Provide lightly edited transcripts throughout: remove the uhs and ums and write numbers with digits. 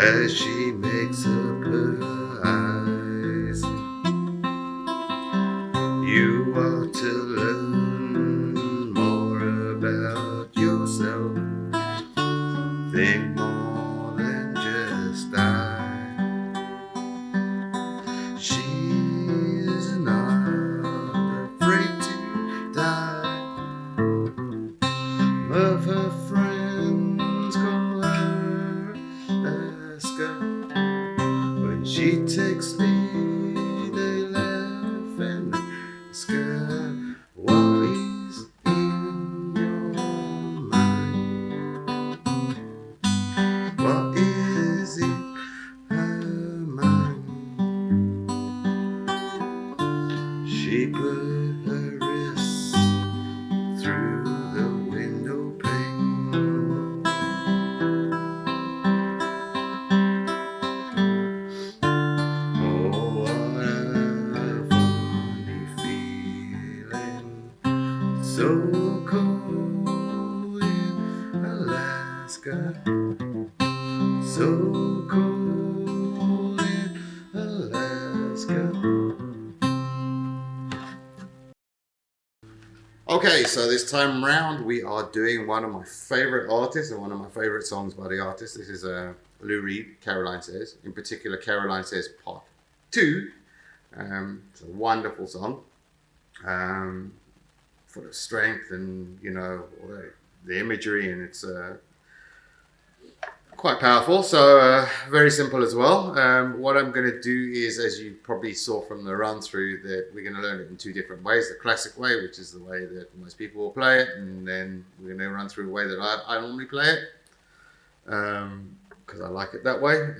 as she makes up her eyes. You are to learn more about yourself. Think more than just die. She's not afraid to die. Of her friends call her Alaska. When she takes leave, they laugh and ask her, what is in your mind? What is in her mind? She put her wrists through the window pane. Oh, what a funny feeling, so cold in Alaska, so cold in Alaska. Okay, so this time round we are doing one of my favorite artists and one of my favorite songs by the artist. This is Lou Reed, Caroline Says. In particular, Caroline Says Part 2. It's a wonderful song, full of strength and, you know, all the imagery, and it's quite powerful. So very simple as well. What I'm going to do is, as you probably saw from the run through, that we're going to learn it in two different ways. The classic way, which is the way that most people will play it, and then we're going to run through a way that I normally play it, because I like it that way.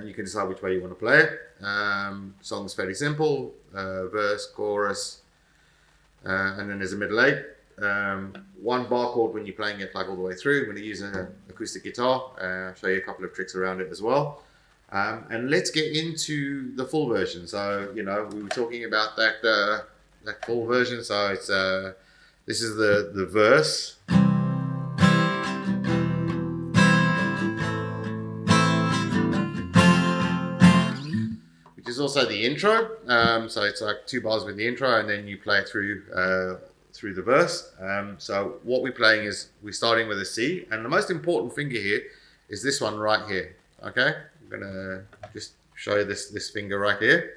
You can decide which way you want to play it. Song's fairly simple, verse, chorus, and then there's a middle eight. One bar chord when you're playing it like all the way through. I'm going to use an acoustic guitar, show you a couple of tricks around it as well. And let's get into the full version. So, you know, we were talking about that full version. So it's this is the verse. Which is also the intro. So it's like 2 bars with the intro, and then you play it through the verse. So what we're playing is we're starting with a C, and the most important finger here is this one right here. Okay, I'm gonna just show you this finger right here.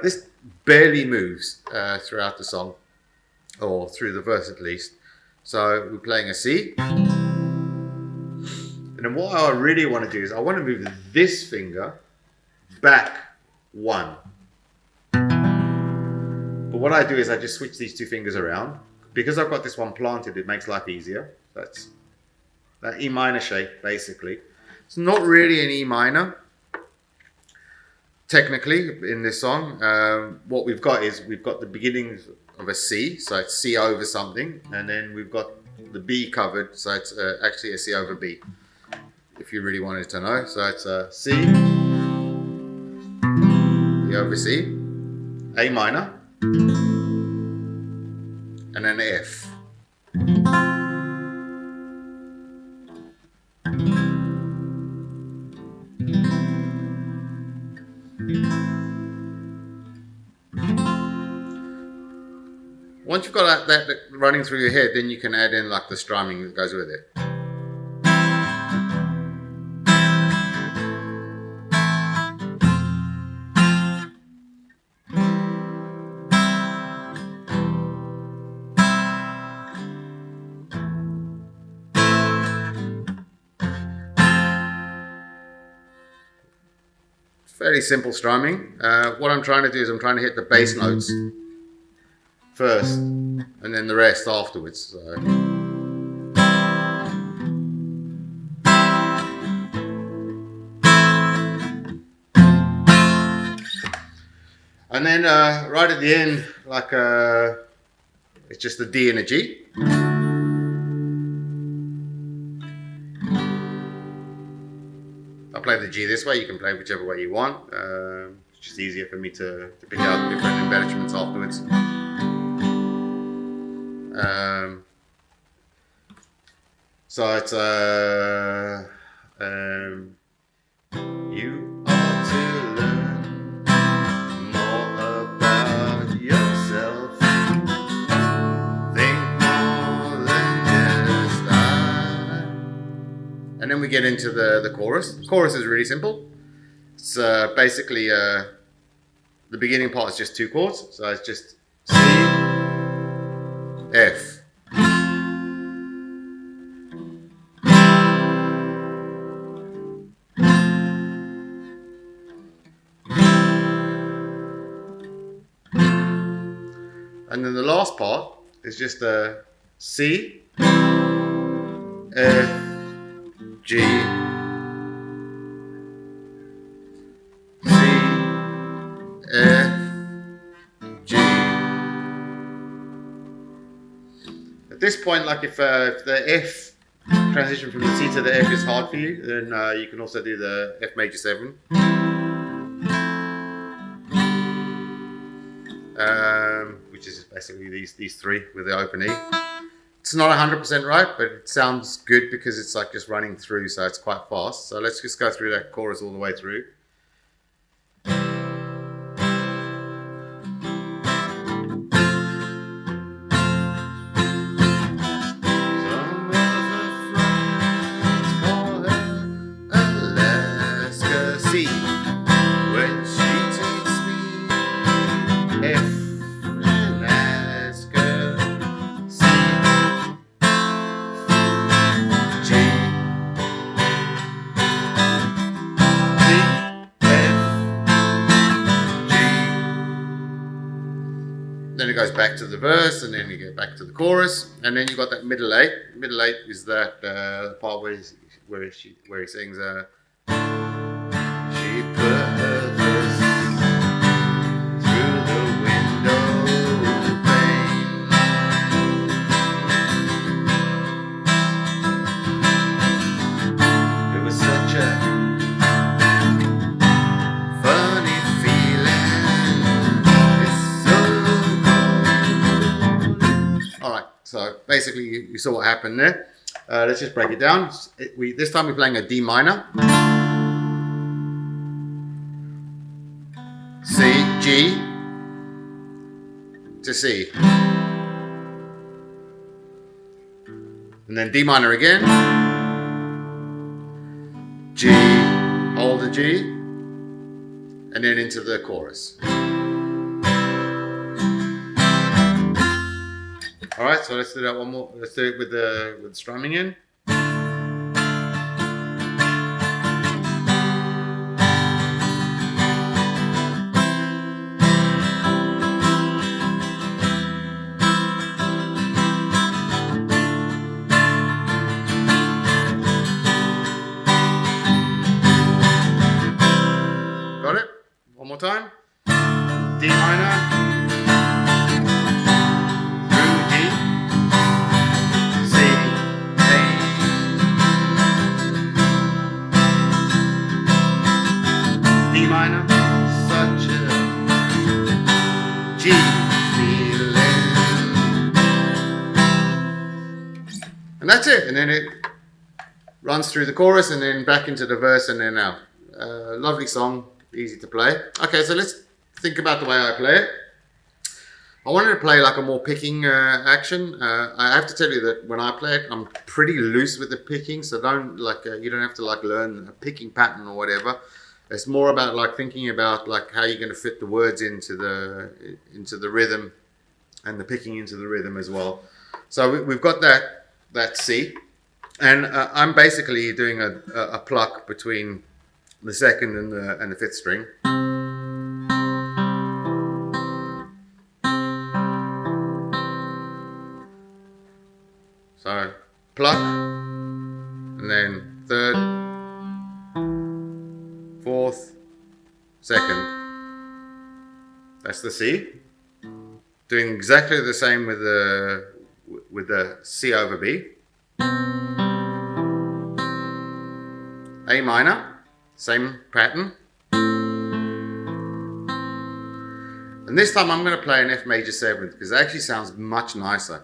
This barely moves throughout the song, or through the verse at least. So we're playing a C, and then what I really want to do is I want to move this finger back 1. But what I do is I just switch these 2 fingers around. Because I've got this one planted, it makes life easier. That's that E minor shape, basically. It's not really an E minor, technically, in this song. What we've got is we've got the beginnings of a C, so it's C over something, and then we've got the B covered, so it's actually a C over B, if you really wanted to know. So it's a C, E over C, A minor, and then F. Once you've got that running through your head, then you can add in like the strumming that goes with it. Fairly simple strumming. What I'm trying to do is I'm trying to hit the bass notes first, and then the rest afterwards. So. And then right at the end, like it's just a D and a G. I play the G this way. You can play whichever way you want. It's just easier for me to pick out different embellishments afterwards. So it's You ought to learn more about yourself. Think more than just I. And then we get into the chorus. The chorus is really simple. It's basically the beginning part is just 2 chords. So it's just C, F. And then the last part is just a C, F, G, C, F, G. At this point, like if the F transition from the C to the F is hard for you, then you can also do the F major 7. Which is basically these 3 with the open E. It's not 100% right, but it sounds good because it's like just running through, so it's quite fast. So let's just go through that chorus all the way through. Then it goes back to the verse, and then you get back to the chorus, and then you got that middle 8. Middle 8 is that part where he sings. She put her fist through the window pane. It was such a funny feeling. So basically, you saw what happened there. Let's just break it down. This time we're playing a D minor, C, G to C, and then D minor again, G, hold the G, and then into the chorus. All right, so let's do that one more. Let's do it with the strumming in. Got it? One more time. D minor. D minor, such a G feeling. And that's it. And then it runs through the chorus and then back into the verse and then out. Lovely song, easy to play. Okay, so let's think about the way I play it. I wanted to play like a more picking action. I have to tell you that when I play it, I'm pretty loose with the picking, so you don't have to like learn a picking pattern or whatever. It's more about like thinking about like how you're going to fit the words into the rhythm, and the picking into the rhythm as well. So we've got that C, and I'm basically doing a pluck between the 2nd and the 5th string. So pluck, and then 3rd, 4th, 2nd. That's the C. Doing exactly the same with the C over B. A minor, same pattern. And this time I'm going to play an F major 7th because it actually sounds much nicer.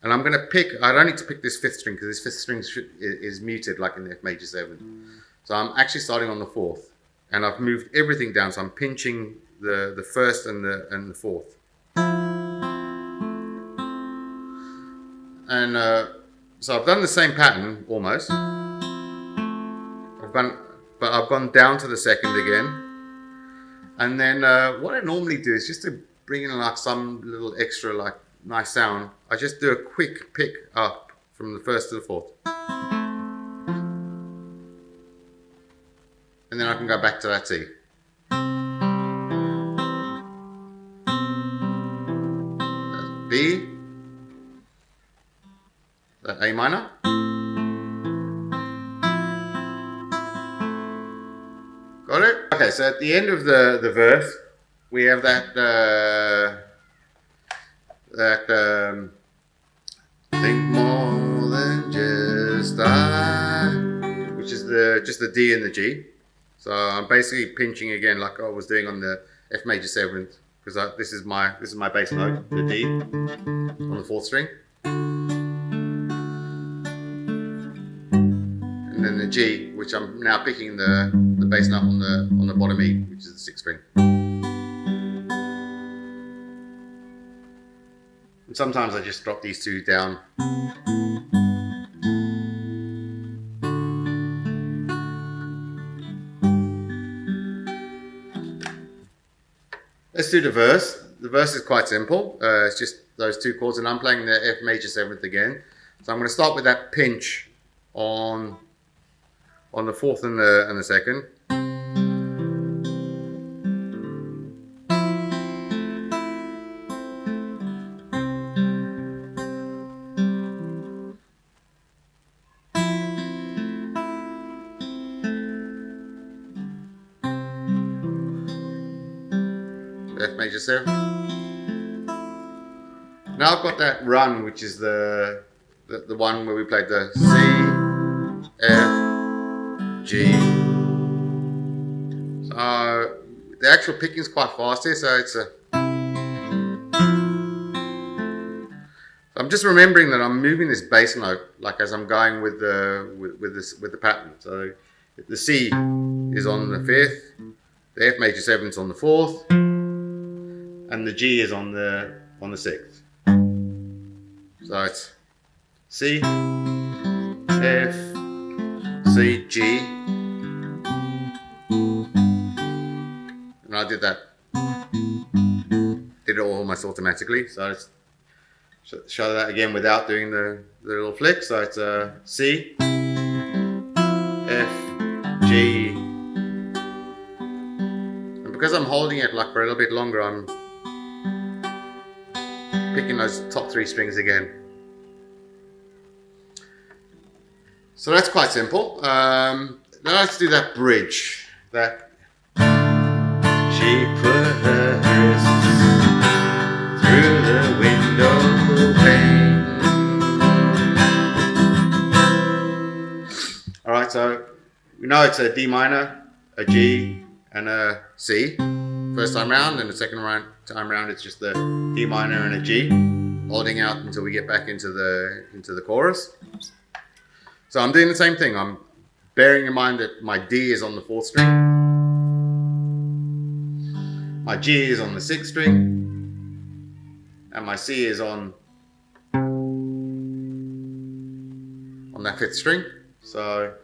And I'm going to pick, I don't need to pick this 5th string because this 5th string is muted like in the F major 7. So I'm actually starting on the 4th, and I've moved everything down. So I'm pinching the 1st and the 4th, and so I've done the same pattern almost. But I've gone down to the 2nd again. And then what I normally do is just to bring in like some little extra like nice sound. I just do a quick pick up from the 1st to the 4th. And then I can go back to that C. That's B. That A minor. Got it? Okay, so at the end of the verse, we have that think more than just I, which is just the D and the G. So I'm basically pinching again like I was doing on the F major 7th, because this is my bass note, the D on the 4th string. And then the G, which I'm now picking the bass note on the bottom E, which is the 6th string. And sometimes I just drop these two down. Let's do the verse. The verse is quite simple. It's just those two chords, and I'm playing the F major 7th again. So I'm going to start with that pinch on the 4th and the 2nd. F major 7th. Now I've got that run, which is the one where we played the C, F, G. So the actual picking is quite fast here, so it's I'm just remembering that I'm moving this bass note like as I'm going with the pattern. So the C is on the 5th, the F major 7th is on the 4th, and the G is on the 6th. So it's C, F, C, G, and I did it almost automatically. So let's show that again without doing the little flick. So it's C, F, G, and because I'm holding it like for a little bit longer, I'm picking those top 3 strings again. So that's quite simple. Now let's do that bridge. That she put her wrists through the window pane. Alright, so we know it's a D minor, a G, and a C first time round, and the second time round it's just the D minor and a G, holding out until we get back into the chorus. So I'm doing the same thing. I'm bearing in mind that my D is on the 4th string, my G is on the 6th string, and my C is on that 5th string. So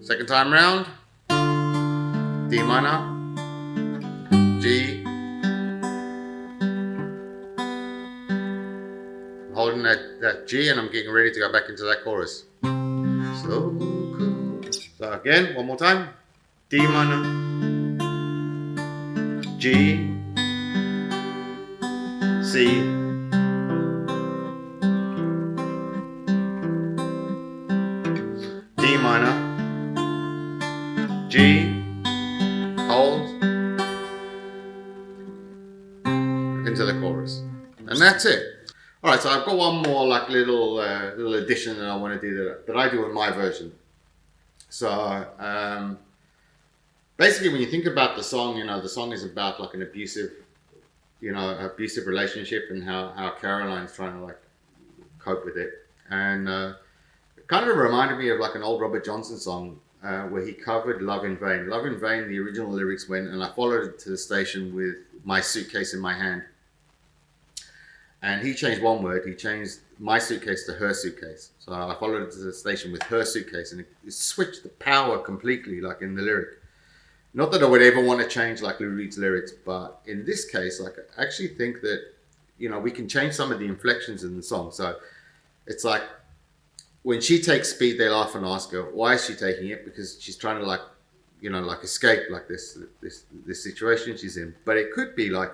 second time round, D minor, G, I'm holding that G, and I'm getting ready to go back into that chorus. So cool. So again, one more time, D minor, G, C, D minor, G, hold, into the chorus. And that's it. All right, so I've got one more like little addition that I want to do that I do in my version. So basically, when you think about the song, the song is about like an abusive relationship and how Caroline's trying to like cope with it. And it kind of reminded me of like an old Robert Johnson song where he covered Love in Vain. Love in Vain, the original lyrics went, and I followed it to the station with my suitcase in my hand. And he changed one word. He changed my suitcase to her suitcase. So I followed it to the station with her suitcase, and it switched the power completely, like in the lyric. Not that I would ever want to change like Lou Reed's lyrics, but in this case, like I actually think that we can change some of the inflections in the song. So it's like when she takes speed, they laugh and ask her why is she taking it, because she's trying to like like escape like this situation she's in. But it could be like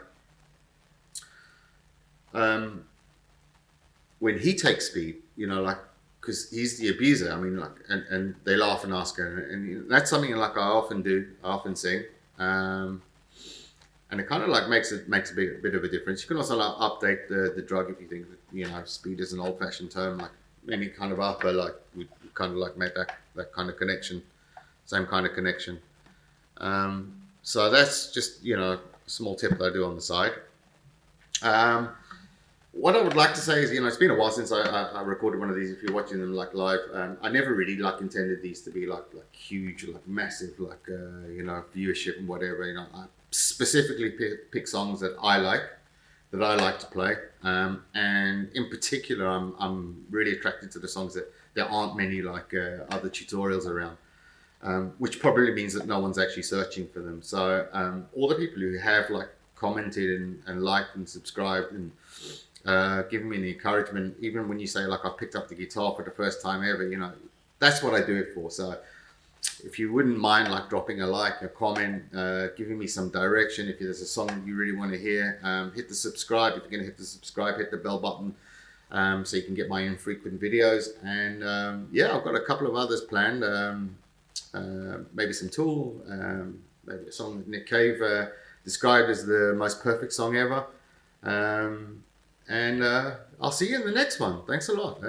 when he takes speed, like because he's the abuser. I mean, like, and they laugh and ask her, and that's something like I often do. I often sing, and it kind of like makes a bit of a difference. You can also like update the drug if you think that speed is an old-fashioned term. Like any kind of upper, like would kind of like make that kind of connection, same kind of connection. So that's just a small tip that I do on the side. What I would like to say is, it's been a while since I recorded one of these. If you're watching them like live, I never really like intended these to be like huge, like massive, like viewership and whatever. I specifically pick songs that I like to play, and in particular, I'm really attracted to the songs that there aren't many like other tutorials around. Which probably means that no one's actually searching for them. So all the people who have like commented and liked and subscribed and giving me the encouragement, even when you say like I picked up the guitar for the first time ever, that's what I do it for. So if you wouldn't mind like dropping a like, a comment, giving me some direction, if there's a song you really want to hear, hit the subscribe. If you're going to hit the subscribe, hit the bell button. So you can get my infrequent videos. And I've got a couple of others planned. Maybe some Tool, maybe a song that Nick Cave described as the most perfect song ever. And I'll see you in the next one. Thanks a lot.